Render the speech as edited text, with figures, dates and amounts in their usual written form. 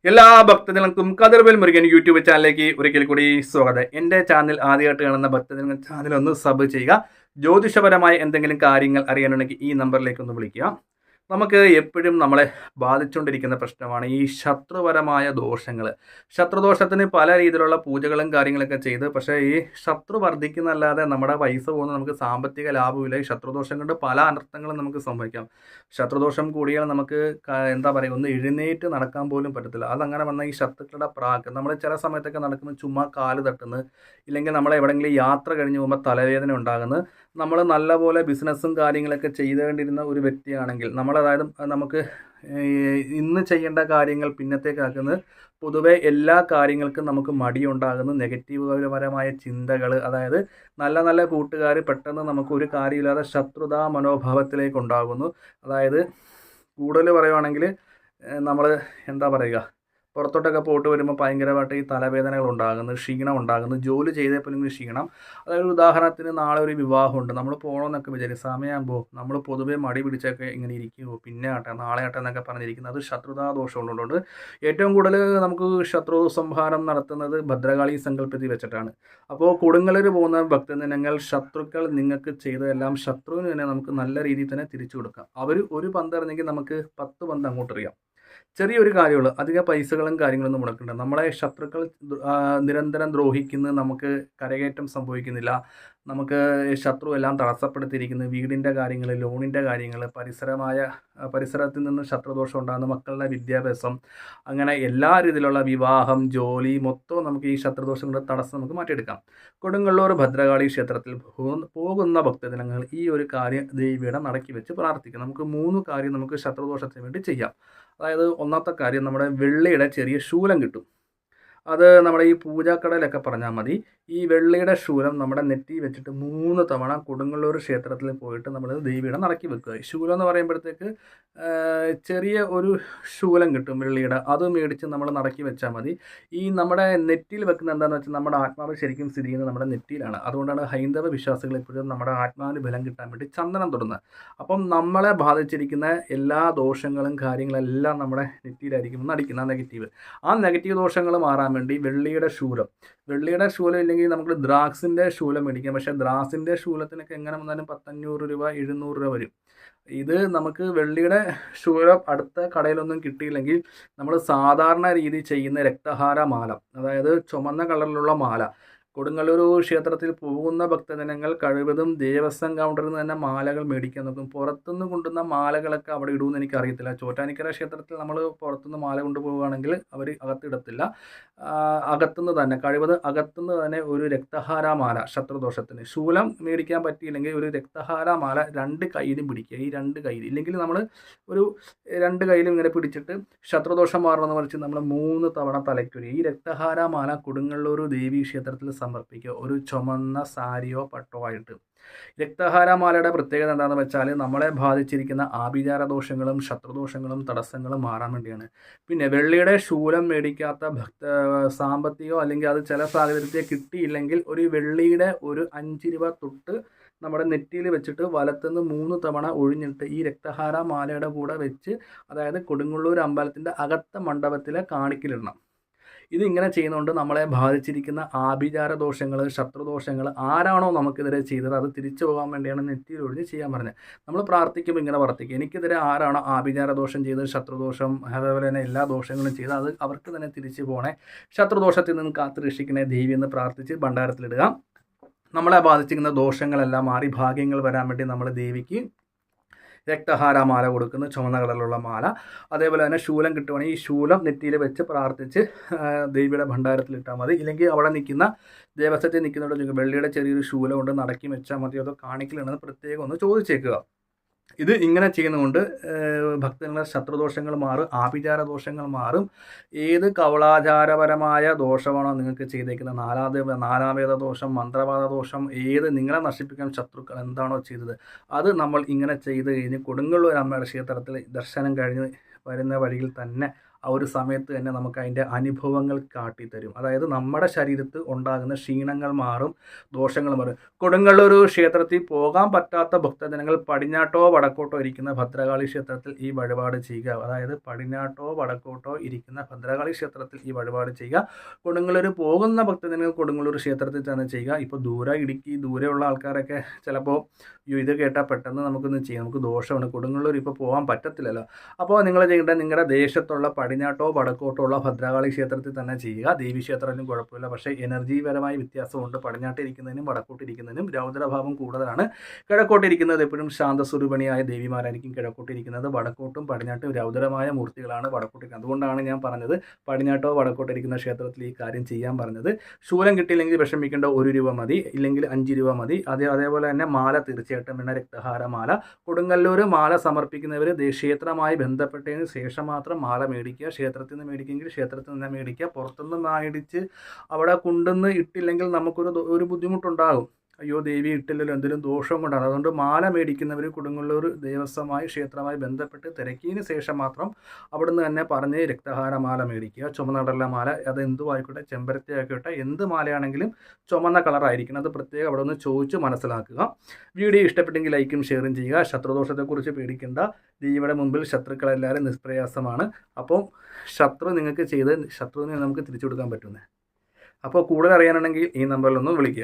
എല്ലാ ഭക്തജനങ്ങൾക്കും കതിർവേൽ മുരുകൻ യൂട്യൂബ് ചാനലിലേക്ക് ഒരിക്കൽ കൂടി സ്വാഗതം. എൻ്റെ ചാനൽ ആദ്യമായിട്ട് കാണുന്ന ഭക്തജനങ്ങൾ ചാനൽ ഒന്ന് സബ് ചെയ്യുക. ജ്യോതിഷപരമായ എന്തെങ്കിലും കാര്യങ്ങൾ അറിയാനുണ്ടെങ്കിൽ ഈ നമ്പറിലേക്ക് ഒന്ന് വിളിക്കുക. നമുക്ക് എപ്പോഴും നമ്മളെ ബാധിച്ചുകൊണ്ടിരിക്കുന്ന പ്രശ്നമാണ് ഈ ശത്രുപരമായ ദോഷങ്ങൾ. ശത്രുദോഷത്തിന് പല രീതിയിലുള്ള പൂജകളും കാര്യങ്ങളൊക്കെ ചെയ്ത്, പക്ഷേ ഈ ശത്രു വർദ്ധിക്കുന്നല്ലാതെ നമ്മുടെ പൈസ പോകുന്ന നമുക്ക് സാമ്പത്തിക ലാഭമില്ല. ഈ ശത്രുദോഷം കൊണ്ട് പല അനർത്ഥങ്ങളും നമുക്ക് സംഭവിക്കാം. ശത്രുദോഷം കൂടിയാൽ നമുക്ക് എന്താ പറയുക, ഒന്ന് എഴുന്നേറ്റ് നടക്കാൻ പോലും പറ്റത്തില്ല. അതങ്ങനെ വന്ന ഈ ശത്രുക്കളുടെ പ്രാക്ക് നമ്മൾ ചില സമയത്തൊക്കെ നടക്കുമ്പോൾ ചുമ്മാ കാല് തട്ടുന്നത്, ഇല്ലെങ്കിൽ നമ്മൾ എവിടെയെങ്കിലും യാത്ര കഴിഞ്ഞ് പോകുമ്പോൾ തലവേദന ഉണ്ടാകുന്നത്. നമ്മൾ നല്ലപോലെ ബിസിനസ്സും കാര്യങ്ങളൊക്കെ ചെയ്തുകൊണ്ടിരുന്ന ഒരു വ്യക്തിയാണെങ്കിൽ അതായത് നമുക്ക് ഇന്ന് ചെയ്യേണ്ട കാര്യങ്ങൾ പിന്നത്തേക്കാക്കുന്നത്, പൊതുവെ എല്ലാ കാര്യങ്ങൾക്കും നമുക്ക് മടിയുണ്ടാകുന്നു. നെഗറ്റീവ് പരമായ ചിന്തകൾ, അതായത് നല്ല നല്ല കൂട്ടുകാർ പെട്ടെന്ന് നമുക്ക് ഒരു കാര്യമില്ലാതെ ശത്രുതാ മനോഭാവത്തിലേക്ക് ഉണ്ടാകുന്നു. അതായത് കൂടുതൽ പറയുവാണെങ്കിൽ നമ്മൾ എന്താ പറയുക, പുറത്തോട്ടൊക്കെ പോയിട്ട് വരുമ്പോൾ ഭയങ്കരമായിട്ട് ഈ തലവേദനകൾ ഉണ്ടാകുന്നു, ക്ഷീണം ഉണ്ടാകുന്നു, ജോലി ചെയ്തപ്പോഴും ക്ഷീണം. അതായത് ഉദാഹരണത്തിന് നാളെ ഒരു വിവാഹമുണ്ട്, നമ്മൾ പോകണമെന്നൊക്കെ വിചാരിക്കും. സമയമാകുമ്പോൾ നമ്മൾ പൊതുവെ മടി പിടിച്ചൊക്കെ ഇങ്ങനെ ഇരിക്കുമോ, പിന്നെ ആട്ടെ നാളെ ആട്ടെ എന്നൊക്കെ പറഞ്ഞിരിക്കുന്നത് അത് ശത്രുതാ ദോഷം ഉള്ളതുകൊണ്ട് ഏറ്റവും കൂടുതൽ നമുക്ക് ശത്രു സംഹാരം നടത്തുന്നത് ഭദ്രകാളി സങ്കല്പത്തിൽ വെച്ചിട്ടാണ്. അപ്പോൾ കൊടുങ്ങല്ലൂർ പോകുന്ന ഭക്തജനങ്ങൾ, ശത്രുക്കൾ നിങ്ങൾക്ക് ചെയ്തതെല്ലാം ശത്രുവിന് തന്നെ നമുക്ക് നല്ല രീതിയിൽ തന്നെ തിരിച്ചു കൊടുക്കാം. അവർ ഒരു പന്ത് എറിഞ്ഞെങ്കിൽ നമുക്ക് 10 പന്ത് അങ്ങോട്ട് എറിയാം. ചെറിയൊരു കാര്യമുള്ളൂ, അധികം പൈസകളും കാര്യങ്ങളൊന്നും മുടക്കണ്ട. നമ്മളെ ശത്രുക്കൾ നിരന്തരം ദ്രോഹിക്കുന്ന, നമുക്ക് കരകയറ്റം സംഭവിക്കുന്നില്ല, നമുക്ക് ശത്രു എല്ലാം തടസ്സപ്പെടുത്തിയിരിക്കുന്നു. വീടിൻ്റെ കാര്യങ്ങൾ, ലോണിൻ്റെ കാര്യങ്ങൾ, പരിസരത്തിൽ നിന്ന് ശത്രുദോഷം ഉണ്ടാകുന്ന മക്കളുടെ വിദ്യാഭ്യാസം, അങ്ങനെ എല്ലാ രീതിയിലുള്ള വിവാഹം, ജോലി, മൊത്തം നമുക്ക് ഈ ശത്രുദോഷങ്ങളുടെ തടസ്സം നമുക്ക് മാറ്റിയെടുക്കാം. കൊടുങ്ങല്ലൂർ ഭദ്രകാളി ക്ഷേത്രത്തിൽ പോകുന്ന ഭക്തജനങ്ങൾ ഈ ഒരു കാര്യം ദേവിയുടെ നടക്കി വെച്ച് പ്രാർത്ഥിക്കാം. നമുക്ക് 3 കാര്യം നമുക്ക് ശത്രുദോഷത്തിന് വേണ്ടി ചെയ്യാം. അതായത് ഒന്നാമത്തെ കാര്യം, നമ്മുടെ വെള്ളിയുടെ ചെറിയ ശൂലം കിട്ടും. അത് നമ്മുടെ ഈ പൂജാക്കടയിലൊക്കെ പറഞ്ഞാൽ മതി. ഈ വെള്ളിയുടെ ശൂലം നമ്മുടെ നെറ്റി വെച്ചിട്ട് 3 തവണ കൊടുങ്ങല്ലൂർ ക്ഷേത്രത്തിൽ പോയിട്ട് നമ്മൾ ദേവിയുടെ നടക്കി വെക്കുക. ഈ ശൂലം എന്ന് പറയുമ്പോഴത്തേക്ക് ചെറിയ ഒരു ശൂലം കിട്ടും വെള്ളിയുടെ, അത് മേടിച്ച് നമ്മൾ നടക്കി വെച്ചാൽ മതി. ഈ നമ്മുടെ നെറ്റിയിൽ വെക്കുന്ന എന്താണെന്ന് വെച്ചാൽ നമ്മുടെ ആത്മാവ് ശരിക്കും സ്ഥിതി ചെയ്യുന്നത് നമ്മുടെ നെറ്റിയിലാണ്. അതുകൊണ്ടാണ് ഹൈന്ദവ വിശ്വാസികൾ എപ്പോഴും നമ്മുടെ ആത്മാവിന് ബലം കിട്ടാൻ വേണ്ടി ചന്ദനം തൊടുന്നത്. അപ്പം നമ്മളെ ബാധിച്ചിരിക്കുന്ന എല്ലാ ദോഷങ്ങളും കാര്യങ്ങളെല്ലാം നമ്മുടെ നെറ്റിയിലായിരിക്കും നടിക്കുന്ന ആ നെഗറ്റീവ് ദോഷങ്ങൾ മാറാൻ വേണ്ടി വെള്ളിയുടെ ശൂലം ഇല്ലെങ്കിൽ നമുക്ക് ദ്രാക്സിൻ്റെ ശൂലം മേടിക്കാം. പക്ഷേ ദ്രാസിൻ്റെ ശൂലത്തിനൊക്കെ എങ്ങനെ വന്നാലും 500 രൂപ 700 രൂപ വരും. ഇത് നമുക്ക് വെള്ളിയുടെ ശൂലം അടുത്ത കടയിലൊന്നും കിട്ടിയില്ലെങ്കിൽ നമ്മൾ സാധാരണ രീതി ചെയ്യുന്ന രക്തഹാര മാല, അതായത് ചുമന്ന കളറിലുള്ള മാല, കൊടുങ്ങല്ലൂർ ക്ഷേത്രത്തിൽ പോകുന്ന ഭക്തജനങ്ങൾ കഴിവതും ദേവസ്വം കൗണ്ടറിൽ നിന്ന് തന്നെ മാലകൾ മേടിക്കാൻ നോക്കും. പുറത്തുനിന്ന് കൊണ്ടുവന്ന മാലകളൊക്കെ അവിടെ ഇടുമെന്ന് എനിക്കറിയത്തില്ല. ചോറ്റാനിക്കര ക്ഷേത്രത്തിൽ നമ്മൾ പുറത്തുനിന്ന് മാല കൊണ്ടുപോവുകയാണെങ്കിൽ അവർ അകത്തിടത്തില്ല. കഴിവതും അകത്തുനിന്ന് തന്നെ ഒരു രക്തഹാര മാല, ശത്രുദോഷത്തിന് ശൂലം മേടിക്കാൻ പറ്റിയില്ലെങ്കിൽ ഒരു രക്തഹാര മാല 2 കൈയിലും പിടിക്കുക. ഈ 2 കൈയിൽ ഇല്ലെങ്കിൽ നമ്മൾ ഒരു 2 കൈയിലും ഇങ്ങനെ പിടിച്ചിട്ട് ശത്രുദോഷം മാറണമെന്ന് പറഞ്ഞ് നമ്മൾ 3 തവണ തലയ്ക്കൊരു ഈ രക്തഹാര മാല കൊടുങ്ങല്ലൂർ ദേവീ ക്ഷേത്രത്തിൽ സമർപ്പിക്കുക, ഒരു ചുമന്ന സാരിയോ പട്ടോ ആയിട്ട്. രക്തഹാരമാലയുടെ പ്രത്യേകത എന്താണെന്ന് വെച്ചാൽ നമ്മളെ ബാധിച്ചിരിക്കുന്ന ആഭിചാര ദോഷങ്ങളും ശത്രുദോഷങ്ങളും തടസ്സങ്ങളും മാറാൻ വേണ്ടിയാണ്. പിന്നെ വെള്ളിയുടെ ശൂലം മേടിക്കാത്ത സാമ്പത്തികമോ അല്ലെങ്കിൽ അത് ചില സാഹചര്യത്തിൽ കിട്ടിയില്ലെങ്കിൽ ഒരു വെള്ളിയുടെ ഒരു 5 രൂപ തൊട്ട് നമ്മുടെ നെറ്റിയിൽ വെച്ചിട്ട് വലത്തുനിന്ന് 3 തവണ ഒഴിഞ്ഞിട്ട് ഈ രക്തഹാര മാലയുടെ കൂടെ വെച്ച്, അതായത് കൊടുങ്ങല്ലൂർ അമ്പലത്തിൻ്റെ അകത്ത മണ്ഡപത്തിലെ കാണിക്കലിടണം. ഇതിങ്ങനെ ചെയ്യുന്നതുകൊണ്ട് നമ്മളെ ബാധിച്ചിരിക്കുന്ന ആഭിചാര ദോഷങ്ങൾ, ശത്രുദോഷങ്ങൾ ആരാണോ നമുക്കെതിരെ ചെയ്തത് അത് തിരിച്ചു പോകാൻ വേണ്ടിയാണ് നെറ്റിയിൽ ഒഴിഞ്ഞ് ചെയ്യാൻ പറഞ്ഞത്. നമ്മൾ പ്രാർത്ഥിക്കുമ്പോൾ ഇങ്ങനെ പ്രാർത്ഥിക്കുക, എനിക്കെതിരെ ആരാണോ ആഭിചാര ദോഷം ചെയ്തത്, ശത്രുദോഷം, അതേപോലെ തന്നെ എല്ലാ ദോഷങ്ങളും ചെയ്ത് അത് അവർക്ക് തന്നെ തിരിച്ചു പോകണേ, ശത്രുദോഷത്തിൽ നിന്ന് കാത്തു രക്ഷിക്കണേ ദേവി എന്ന് പ്രാർത്ഥിച്ച് ഭണ്ഡാരത്തിലിടുക. നമ്മളെ ബാധിച്ചിരിക്കുന്ന ദോഷങ്ങളെല്ലാം മാറി ഭാഗ്യങ്ങൾ വരാൻ വേണ്ടി നമ്മൾ ദേവിക്ക് രക്തഹാര മാല കൊടുക്കുന്ന ചുവന്ന കളറിലുള്ള മാല. അതേപോലെ തന്നെ ശൂലം കിട്ടുവാണെങ്കിൽ ഈ ശൂലം നെറ്റിയിൽ വെച്ച് പ്രാർത്ഥിച്ച് ദേവിയുടെ ഭണ്ഡാരത്തിലിട്ടാൽ മതി. ഇല്ലെങ്കിൽ അവിടെ നിൽക്കുന്ന ദേവസ്വത്തിൽ നിൽക്കുന്നവരുടെ വെള്ളിയുടെ ചെറിയൊരു ശൂലം കൊണ്ട് നടക്കി വെച്ചാൽ മതി, അതോ കാണിക്കലുണ്ടെന്ന് പ്രത്യേകം ഒന്ന് ചോദിച്ചേക്കുക. ഇത് ഇങ്ങനെ ചെയ്യുന്നതുകൊണ്ട് ഭക്തങ്ങളുടെ ശത്രുദോഷങ്ങൾ മാറും, ആഭിചാര ദോഷങ്ങൾ മാറും. ഏത് കവളാചാരപരമായ ദോഷമാണോ നിങ്ങൾക്ക് ചെയ്തേക്കുന്നത്, നാലാവേദ ദോഷം, മന്ത്രവാദ ദോഷം, ഏത് നിങ്ങളെ നശിപ്പിക്കാൻ ശത്രുക്കൾ എന്താണോ ചെയ്തത്, അത് നമ്മൾ ഇങ്ങനെ ചെയ്ത് കഴിഞ്ഞ് കൊടുങ്ങല്ലൂർ അമ്മയുടെ ക്ഷേത്രത്തിൽ ദർശനം കഴിഞ്ഞ് വരുന്ന വഴിയിൽ തന്നെ ആ ഒരു സമയത്ത് തന്നെ നമുക്ക് അതിൻ്റെ അനുഭവങ്ങൾ കാട്ടിത്തരും. അതായത് നമ്മുടെ ശരീരത്ത് ഉണ്ടാകുന്ന ക്ഷീണങ്ങൾ മാറും, ദോഷങ്ങൾ മാറും. കൊടുങ്ങല്ലൂർ ക്ഷേത്രത്തിൽ പോകാൻ പറ്റാത്ത ഭക്തജനങ്ങൾ പടിഞ്ഞാട്ടോ വടക്കോട്ടോ ഇരിക്കുന്ന ഭദ്രകാളി ക്ഷേത്രത്തിൽ ഈ വഴിപാട് ചെയ്യുക. അതായത് പടിഞ്ഞാട്ടോ വടക്കോട്ടോ ഇരിക്കുന്ന ഭദ്രകാളി ക്ഷേത്രത്തിൽ ഈ വഴിപാട് ചെയ്യുക. കൊടുങ്ങല്ലൂർ പോകുന്ന ഭക്തജനങ്ങൾ കൊടുങ്ങല്ലൂർ ക്ഷേത്രത്തിൽ തന്നെ ചെയ്യുക. ഇപ്പോൾ ഇടുക്കി ദൂരെയുള്ള ആൾക്കാരൊക്കെ ചിലപ്പോൾ ഇത് കേട്ടാൽ പെട്ടെന്ന് നമുക്കൊന്ന് ചെയ്യാം, നമുക്ക് ദോഷമാണ്, കൊടുങ്ങല്ലൂർ ഇപ്പോൾ പോകാൻ പറ്റത്തില്ലല്ലോ. അപ്പോൾ നിങ്ങൾ ചെയ്യേണ്ടത് നിങ്ങളുടെ ദേശത്തുള്ള പടിഞ്ഞാട്ടോ വടക്കോട്ടോ ഉള്ള ഭദ്രകാളി ക്ഷേത്രത്തിൽ തന്നെ ചെയ്യുക. ദേവീക്ഷേത്രത്തിനും കുഴപ്പമില്ല, പക്ഷേ എനർജിപരമായ വ്യത്യാസമുണ്ട്. പടിഞ്ഞാട്ടിരിക്കുന്നതിനും വടക്കോട്ടിരിക്കുന്നതിനും രൗദ്രഭാവം കൂടുതലാണ്. കിഴക്കോട്ടിരിക്കുന്നത് എപ്പോഴും ശാന്തസ്വരൂപിണിയായ ദേവിമാരായിരിക്കും കിഴക്കോട്ടിരിക്കുന്നത്. വടക്കോട്ടും പടിഞ്ഞാട്ടും രൗദ്രമായ മൂർത്തികളാണ് വടക്കോട്ടിരിക്കുന്നത്. അതുകൊണ്ടാണ് ഞാൻ പറഞ്ഞത് പടിഞ്ഞാട്ടോ വടക്കോട്ടോ ഇരിക്കുന്ന ക്ഷേത്രത്തിൽ ഈ കാര്യം ചെയ്യാൻ പറഞ്ഞത്. ശൂലം കിട്ടിയില്ലെങ്കിൽ വിഷമിക്കേണ്ട, 1 രൂപ മതി, ഇല്ലെങ്കിൽ 5 രൂപ മതി. അതേപോലെ തന്നെ മാല തീർച്ചയായിട്ടും വേണ്ട, രക്തഹാര മാല. കൊടുങ്ങല്ലൂർ മാല സമർപ്പിക്കുന്നവർ ക്ഷേത്രമായി ബന്ധപ്പെട്ടതിന് ശേഷം മാത്രം മാല മേടിക്കുക. ക്ഷേത്രത്തിൽ നിന്ന് മേടിക്കുമെങ്കിൽ ക്ഷേത്രത്തിൽ നിന്ന് മേടിക്കുക. പുറത്തുനിന്ന് മേടിച്ച് അവിടെ കൊണ്ടുവന്ന് ഇട്ടില്ലെങ്കിൽ നമുക്കൊരു ബുദ്ധിമുട്ടുണ്ടാകും. അയ്യോ ദേവി ഇട്ടില്ലല്ലോ, എന്തെങ്കിലും ദോഷം കൊണ്ടാണ്. അതുകൊണ്ട് മാല മേടിക്കുന്നവർ കൊടുങ്ങല്ലൂർ ദേവസ്വമായി ക്ഷേത്രമായി ബന്ധപ്പെട്ട് തിരക്കിയതിന് ശേഷം മാത്രം അവിടുന്ന് തന്നെ പറഞ്ഞ് രക്തഹാര മാല മേടിക്കുക. ചുമന്നടല മാല, അത് എന്തും ആയിക്കോട്ടെ, ചെമ്പരത്തി ആയിക്കോട്ടെ, എന്ത് മാലയാണെങ്കിലും ചുമന്ന കളറായിരിക്കണം. അത് പ്രത്യേകം അവിടെ ഒന്ന് ചോദിച്ച് മനസ്സിലാക്കുക. വീഡിയോ ഇഷ്ടപ്പെട്ടെങ്കിൽ ലൈക്കും ഷെയറും ചെയ്യുക. ശത്രുദോഷത്തെക്കുറിച്ച് പേടിക്കേണ്ട. ദേവിയുടെ മുമ്പിൽ ശത്രുക്കളെല്ലാവരും നിഷ്പ്രയാസമാണ്. അപ്പോൾ ശത്രു നിങ്ങൾക്ക് ചെയ്ത് ശത്രുവിനെ നമുക്ക് തിരിച്ചു കൊടുക്കാൻ പറ്റുന്നത്. അപ്പോൾ കൂടുതൽ അറിയാനുണ്ടെങ്കിൽ ഈ നമ്പറിലൊന്ന് വിളിക്കുക.